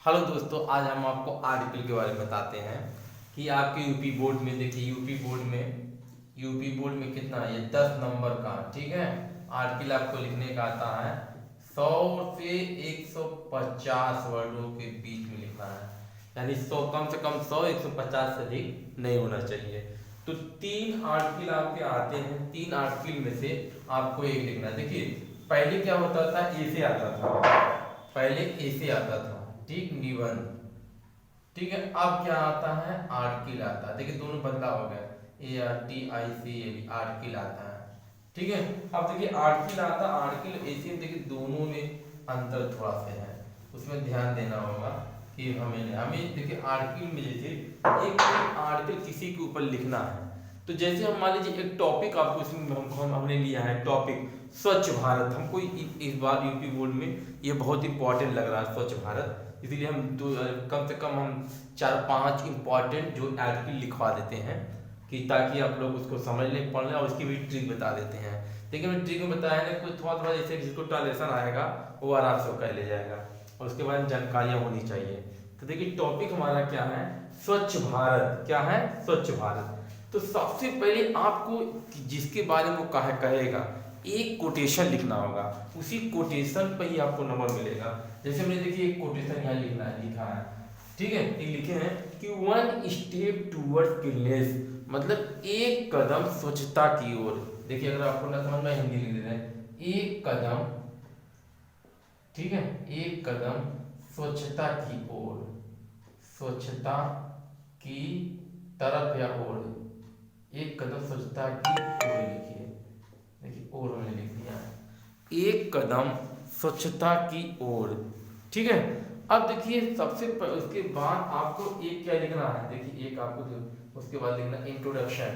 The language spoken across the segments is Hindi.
हेलो दोस्तों, आज हम आपको आर्टिकल के बारे में बताते हैं कि आपके यूपी बोर्ड में देखिए यूपी बोर्ड में कितना है, ये 10 नंबर का, ठीक है। आर्टिकल आपको लिखने का आता है 100 से 150 वर्डों के बीच में लिखना है, यानी 100 कम से कम 100, 150 से अधिक नहीं होना चाहिए। तो 3 आर्टिकल आपके आते हैं, 3 आर्टिकल में से आपको एक लिखना है। देखिए पहले क्या होता था, ए से आता था, पहले ए से आता था, ठीक, निबंध, ठीक है। अब क्या आता है, आर्टिकल आता है। देखिए दोनों बदलाव हो गया, ARTICLE आर्टिकल आता है, ठीक है। अब देखिए आर्टिकल आता, आर्टिकल ऐसे, देखिए दोनों में अंतर थोड़ा सा है, उसमें ध्यान देना होगा कि हमें देखिए आर्टिकल में जैसे एक आर्टिकल किसी के ऊपर लिखना है, तो जैसे हम मान लीजिए एक टॉपिक आपको इसमें हमने लिया है, टॉपिक स्वच्छ भारत। हमको इस बार यूपी बोर्ड में ये बहुत इंपॉर्टेंट लग रहा है स्वच्छ भारत, इसीलिए हम कम से कम हम 4-5 इंपॉर्टेंट जो आर्टिकल लिखवा देते हैं कि ताकि आप लोग उसको समझ लें, पढ़ लें और उसकी भी ट्रिक बता देते हैं। देखिए मैं ट्रिक में बताया ना, कोई थोड़ा थोड़ा जैसे जिसको ट्रांसलेशन आएगा वो आराम से कर ले जाएगा, और उसके बाद जानकारियाँ होनी चाहिए। तो देखिए टॉपिक हमारा क्या है, स्वच्छ भारत। क्या है, स्वच्छ भारत। तो सबसे पहले आपको जिसके बारे में वो कहेगा एक कोटेशन लिखना होगा, उसी कोटेशन पर ही आपको नंबर मिलेगा। जैसे हमने देखिए एक कोटेशन यहाँ लिखा है, ठीक है। ये लिखे हैं कि 1 स्टेप टूवर्ड्स क्लीननेस, मतलब एक कदम स्वच्छता की ओर। देखिए अगर आपको ना समझ में, हिंदी लिख देते हैं, एक कदम, ठीक है, एक कदम स्वच्छता की ओर, स्वच्छता की तरफ या ओर, एक कदम स्वच्छता की ओर लिखिए। देखिए ओर मैंने लिख दिया है, एक कदम स्वच्छता की ओर, ठीक है। अब देखिए उसके बाद आपको एक क्या लिखना है, देखिए एक आपको उसके बाद लिखना इंट्रोडक्शन।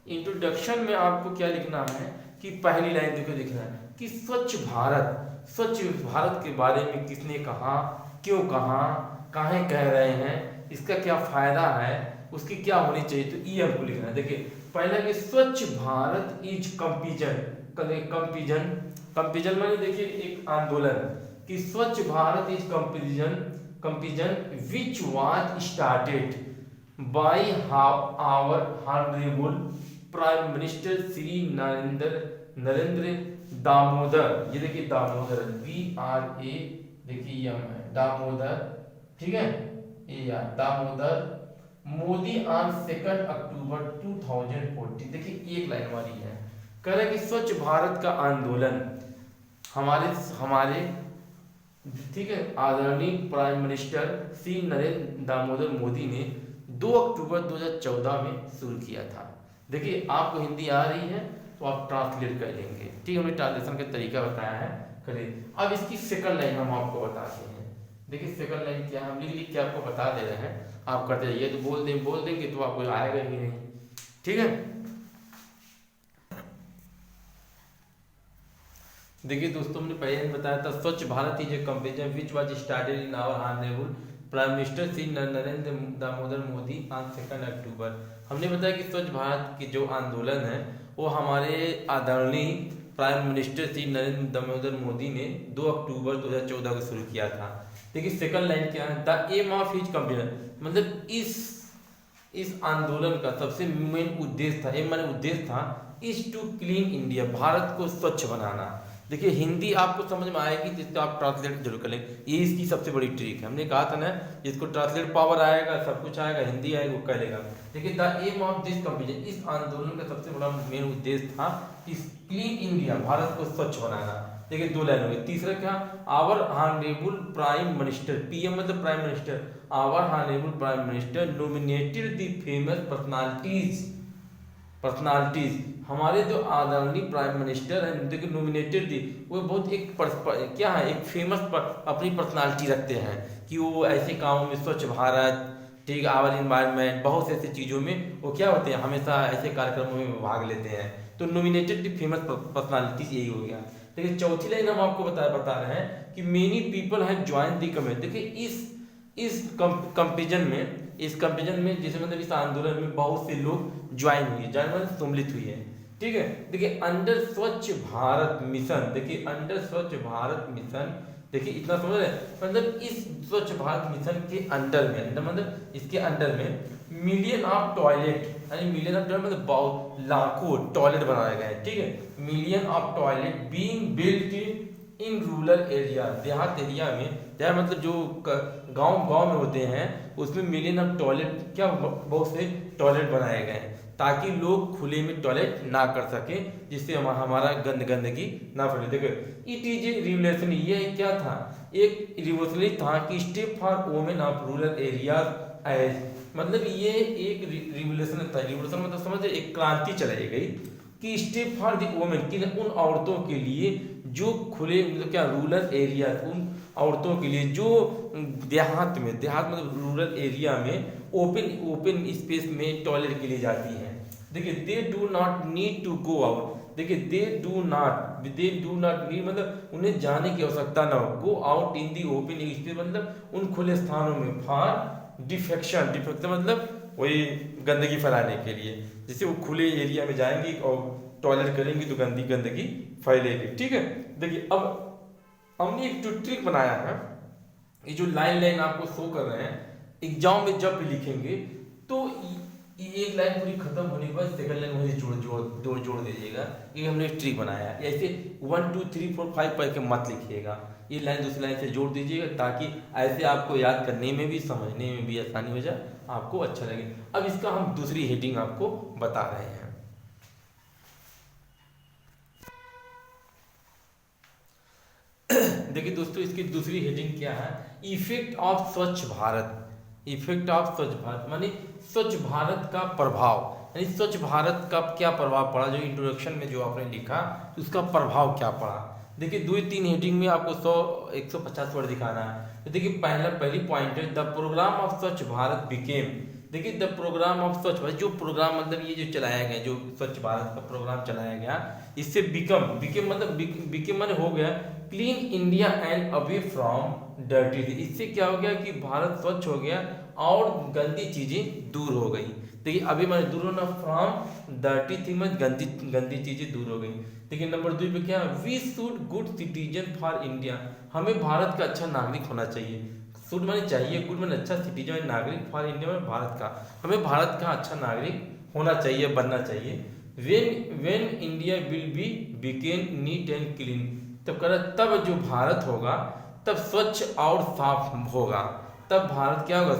इंट्रोडक्शन में आपको क्या लिखना है कि पहली लाइन देखो लिखना है कि स्वच्छ भारत के बारे में किसने कहा, क्यों कहा, काहे कह रहे हैं, इसका क्या फायदा है, उसकी क्या होनी चाहिए, तो ये हमको लिखना है। देखिए पहला कि स्वच्छ भारत इज कंपीजन माने देखिए एक आंदोलन, कि Swachh Bharat is campaign which was started by our honourable prime minister Shri Narendra Damodar. ये देखिए दामोदर, DRA, देखिए ये है दामोदर, ठीक है, ये दामोदर मोदी ऑन 2 अक्टूबर 2014। देखिए एक लाइन वाली है, कह रहे कि स्वच्छ भारत का आंदोलन हमारे ठीक है आदरणीय प्राइम मिनिस्टर श्री नरेंद्र दामोदर मोदी ने 2 अक्टूबर 2014 में शुरू किया था। देखिए आपको हिंदी आ रही है तो आप ट्रांसलेट कर लेंगे, ठीक है, हमने ट्रांसलेशन का तरीका बताया है, करिए। अब इसकी सेकंड लाइन हम आपको बताते हैं। देखिए सेकंड लाइन क्या, हम लिख के आपको बता दे रहे हैं, आप करते रहिए। तो बोल देंगे तो आपको आएगा ही नहीं, ठीक है। देखिए दोस्तों हमने पहले बताया था Swachh Bharat is a campaign which was started in our honourable prime minister Shri Narendra Damodar Modi on 2 October. हमने बताया कि स्वच्छ भारत की जो आंदोलन है वो हमारे आदरणीय प्राइम मिनिस्टर श्री नरेंद्र दामोदर मोदी ने 2 अक्टूबर 2014 को शुरू किया था। देखिए सेकंड लाइन क्या है, द एम ऑफ हिज कंपीजन, मतलब इस आंदोलन का सबसे मेन उद्देश्य था, एम माने उद्देश्य था, is to clean India, Bharat को स्वच्छ बनाना। देखिए हिंदी आपको समझ में आएगी जिसको आप ट्रांसलेट जरूर कर लें, ये इसकी सबसे बड़ी ट्रिक है। हमने कहा था ना जिसको ट्रांसलेट पावर आएगा, सब कुछ आएगा, हिंदी आएगा वो कर लेगा। देखिए द एम ऑफ दिस कंपीजन, इस आंदोलन का सबसे बड़ा मेन उद्देश्य था क्लीन इंडिया, भारत को स्वच्छ बनाना। देखिए 2 लाइन हो गई। तीसरा क्या, our honourable prime minister, PM मतलब prime minister, our honourable prime minister nominated the famous personalities, हमारे जो आदरणीय प्राइम मिनिस्टर हैं देखिए नॉमिनेटेड थी, वो बहुत एक क्या है, एक फेमस अपनी पर्सनालिटी रखते हैं कि वो ऐसे कामों में, स्वच्छ भारत, ठीक, आवर इन्वायरमेंट, बहुत से ऐसी चीज़ों में वो क्या होते हैं, हमेशा ऐसे कार्यक्रमों में भाग लेते हैं। तो नॉमिनेटेड दी फेमस पर्सनालिटीज यही हो गया। देखिए चौथी लाइन हम आपको बता रहे हैं कि many people have join the community. देखिए इस कंपेरिजन में जैसे मतलब इस आंदोलन में बहुत से लोग ज्वाइन हुए, मतलब सम्मिलित हुई है, ठीक है। देखिए अंडर स्वच्छ भारत मिशन, देखिए अंडर स्वच्छ भारत मिशन देखिए इतना समझ रहे हैं, मतलब इस स्वच्छ भारत मिशन के अंडर में, मतलब इसके अंडर में मिलियन ऑफ टॉयलेट, यानी मिलियन ऑफ टॉयलेट मतलब बहुत लाखों टॉयलेट बनाए गए हैं, ठीक है। Million of toilet being built in rural area, देहात एरिया में, देहात मतलब जो गांव में होते हैं उसमें मिलियन ऑफ टॉयलेट क्या बहुत से टॉयलेट बनाए गए हैं ताकि लोग खुले में टॉयलेट ना कर सके, जिससे हमारा गंदगी ना फैले। देखो इट इज ए रिवोल्यूशन, ये क्या था, एक रिवोल्यूशनरी था कि step for women of rural areas as, मतलब ये एक रिवोल्यूशन था। रिवोल्यूशन मतलब समझे एक क्रांति चलाई गई कि स्टेप फॉर द वुमेन, कि उन औरतों के लिए जो खुले मतलब क्या रूरल एरिया, उन औरतों के लिए जो देहात मतलब रूरल एरिया में ओपन स्पेस में टॉयलेट के लिए जाती हैं। देखिए they do not need to go out, देखिए दे डू नॉट नीड मतलब उन्हें जाने की आवश्यकता ना हो, go out in the open space मतलब उन खुले स्थानों में, फॉर डिफेक्शन मतलब वही गंदगी फैलाने के लिए, जैसे वो खुले एरिया में जाएंगी और टॉयलेट करेंगी तो गंदगी फैलेगी, ठीक है। देखिए अब हमने एक जो ट्रिक बनाया है, ये जो लाइन आपको शो कर रहे हैं, एग्जाम में जब भी लिखेंगे तो ये एक लाइन पूरी खत्म होने के बाद सेकंड लाइन वही जोड़ दीजिएगा। ये हमने ट्रिक बनाया है, ऐसे 1 2 3 4 5 पढ़ के मत लिखिएगा, ये लाइन दूसरी लाइन से जोड़ दीजिएगा ताकि ऐसे आपको याद करने में भी समझने में भी आसानी हो जाए, आपको अच्छा लगे। अब इसका हम दूसरी हेडिंग आपको बता रहे हैं। देखिए दोस्तों इसकी दूसरी हेडिंग क्या है, इफेक्ट ऑफ स्वच्छ भारत। इफेक्ट ऑफ स्वच्छ भारत माने स्वच्छ भारत का प्रभाव, यानी स्वच्छ भारत का क्या प्रभाव पड़ा, जो इंट्रोडक्शन में जो आपने लिखा उसका प्रभाव क्या पड़ा। देखिए 2-3 हेडिंग में आपको 150 वर्ड दिखाना है। तो देखिए पहली पॉइंट है द प्रोग्राम ऑफ स्वच्छ भारत बिकेम, देखिए द प्रोग्राम ऑफ स्वच्छ भारत, जो प्रोग्राम मतलब ये जो चलाया गया, जो स्वच्छ भारत का प्रोग्राम चलाया गया, इससे बिकम माने हो गया clean India and away from dirty, इससे क्या हो गया कि भारत स्वच्छ हो गया और गंदी चीजें दूर हो गई। देखिए अभी मैंने दूर होना, फ्रॉम डर्टी थिंग में गंदी चीजें दूर हो गई। देखिए नंबर 2 पे क्या, we should good citizen for India, हमें भारत का अच्छा नागरिक होना चाहिए। शुड माने चाहिए, गुड माने अच्छा, सिटीजन नागरिक, फॉर इंडिया में भारत का, हमें भारत का अच्छा नागरिक होना चाहिए, बनना चाहिए। When India will be बिकेन neat and clean, तब जो भारत होगा तब स्वच्छ और साफ होगा, तब भारत क्या होगा,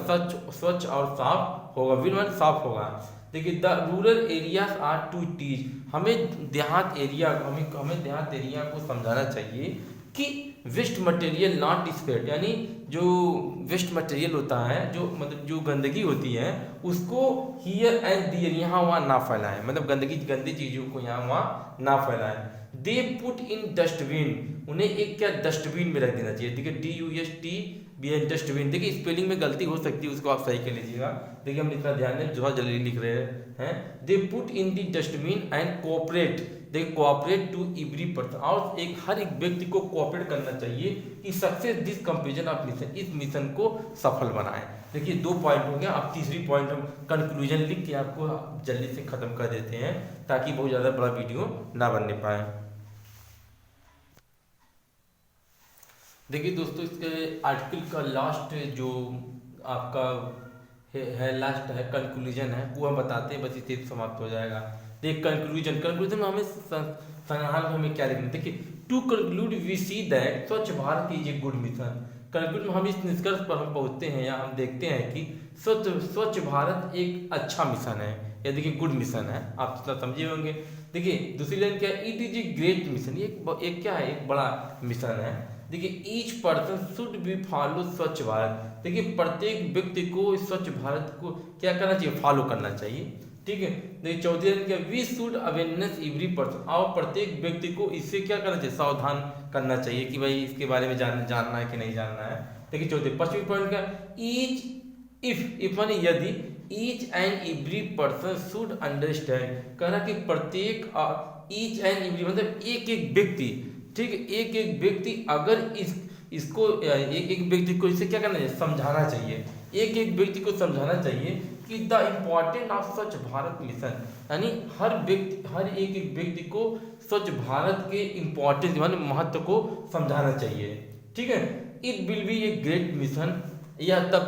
स्वच्छ और साफ होगा, विल माने साफ होगा। देखिए the rural areas are to teach, हमें देहात एरिया को समझाना चाहिए कि वेस्ट मटेरियल नॉट स्प्रेड, यानी जो वेस्ट मटेरियल होता है, जो मतलब जो गंदगी होती है उसको हियर एंड देयर यहाँ वहाँ ना फैलाएं, मतलब गंदी चीजों को यहाँ वहाँ ना फैलाएं। दे पुट इन डस्टबिन, उन्हें एक क्या डस्टबिन में रख देना चाहिए। देखिए DUSTBIN डस्टबिन, देखिए स्पेलिंग में गलती हो सकती है, उसको आप सही कर लीजिएगा। देखिए हम इतना ध्यान दें, जो जल्दी लिख रहे हैं। They put in the dustbin and cooperate, they cooperate to every person, और हर एक व्यक्ति को कोऑपरेट करना चाहिए कि success this completion of mission, इस मिशन को सफल बनाएं। देखिए 2 पॉइंट हो गया। अब तीसरी पॉइंट हम कंक्लूजन लिख के आपको जल्दी से खत्म कर देते हैं ताकि बहुत ज़्यादा बड़ा वीडियो ना बनने पाए। देखिए दोस्तों इसके आर्टिकल का लास्ट जो आपका है लास्ट है कंक्लूजन है, वो हम बताते हैं, बस इसे समाप्त हो जाएगा। देखिए कंक्लूजन में हमें संग्रहाल में हमें क्या लिखना है। देखिए to conclude we see that Swachh Bharat is a good mission, conclude में हम इस निष्कर्ष पर हम पहुंचते हैं या हम देखते हैं कि स्वच्छ भारत एक अच्छा मिशन है, या देखिए गुड मिशन है, आप इतना समझे होंगे। देखिए दूसरी लाइन क्या है, it is a great mission, ये एक क्या है, एक बड़ा मिशन है। देखिए each person should be follow स्वच्छ भारत, देखिए प्रत्येक व्यक्ति को स्वच्छ भारत को क्या करना चाहिए, फॉलो करना चाहिए, ठीक है। देखिए चौथी लाइन क्या, we should awareness every person, और प्रत्येक व्यक्ति को इससे क्या करना चाहिए, सावधान करना चाहिए कि भाई इसके बारे में जानना है कि नहीं जानना है। देखिए चौथे 5वीं पॉइंट क्या, ईच इफ माने यदि, each and every person should understand, कहना कि प्रत्येक ईच एंड एवरी मतलब एक व्यक्ति, ठीक है, एक व्यक्ति अगर इसको एक व्यक्ति को इसे क्या करना चाहिए, समझाना चाहिए, एक व्यक्ति को समझाना चाहिए कि द इम्पोर्टेंट ऑफ स्वच्छ भारत मिशन, यानी हर एक व्यक्ति को स्वच्छ भारत के इम्पोर्टेंस माने महत्व को समझाना चाहिए, ठीक है। It will be a great mission, या तब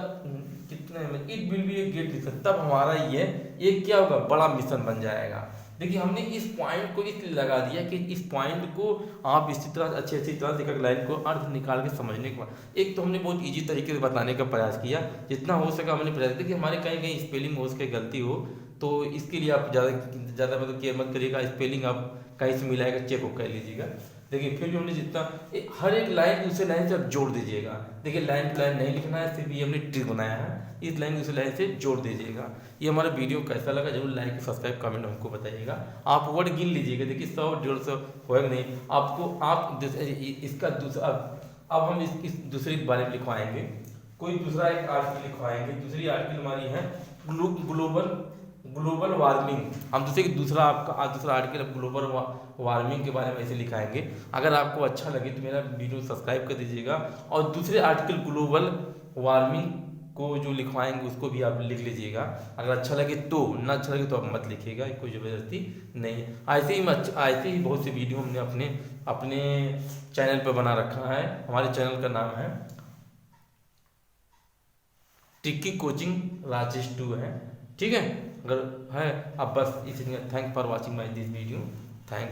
कितने में, it will be a great mission, तब हमारा ये क्या होगा, बड़ा मिशन बन जाएगा। देखिए हमने इस पॉइंट को इसलिए लगा दिया कि इस पॉइंट को आप इसी तरह अच्छी तरह से एक लाइन को अर्थ निकाल के समझने के बाद, एक तो हमने बहुत इजी तरीके से बताने का प्रयास किया, जितना हो सका हमने प्रयास किया कि हमारे कहीं कहीं स्पेलिंग हो सके गलती हो, तो इसके लिए आप ज़्यादा मतलब केयर मत करिएगा, स्पेलिंग आप कहीं से मिलाएगा चेक कर लीजिएगा। देखिए फिर भी हमने जितना हर एक लाइन दूसरे लाइन से आप जोड़ दीजिएगा। देखिए लाइन टू लाइन नहीं लिखना है, सिर्फ ये हमने ट्रिक बनाया है, इस लाइन दूसरी लाइन से जोड़ दीजिएगा। ये हमारा वीडियो कैसा लगा जरूर लाइक सब्सक्राइब कमेंट हमको बताइएगा। आप वर्ड गिन लीजिएगा, देखिए 100-150 होएगा नहीं आपको, आप इसका दूसरा, अब हम इस दूसरे के बारे में लिखवाएंगे, कोई दूसरा एक आर्टिकल लिखवाएंगे। दूसरी आर्टिकल हमारी है ग्लोबल वार्मिंग। हम दूसरा आर्टिकल ग्लोबल वार्मिंग के बारे में ऐसे लिखाएंगे। अगर आपको अच्छा लगे तो मेरा वीडियो सब्सक्राइब कर दीजिएगा, और दूसरे आर्टिकल ग्लोबल वार्मिंग को जो लिखवाएंगे उसको भी आप लिख लीजिएगा। अगर अच्छा लगे तो, ना अच्छा लगे तो आप मत लिखिएगा, कोई ज़बरदस्ती नहीं। ऐसे ही बहुत से वीडियो हमने अपने चैनल पर बना रखा है। हमारे चैनल का नाम है टिक्की कोचिंग राजेश 2 है, ठीक है। अगर है आप बस इसी, thank for watching my this video, thank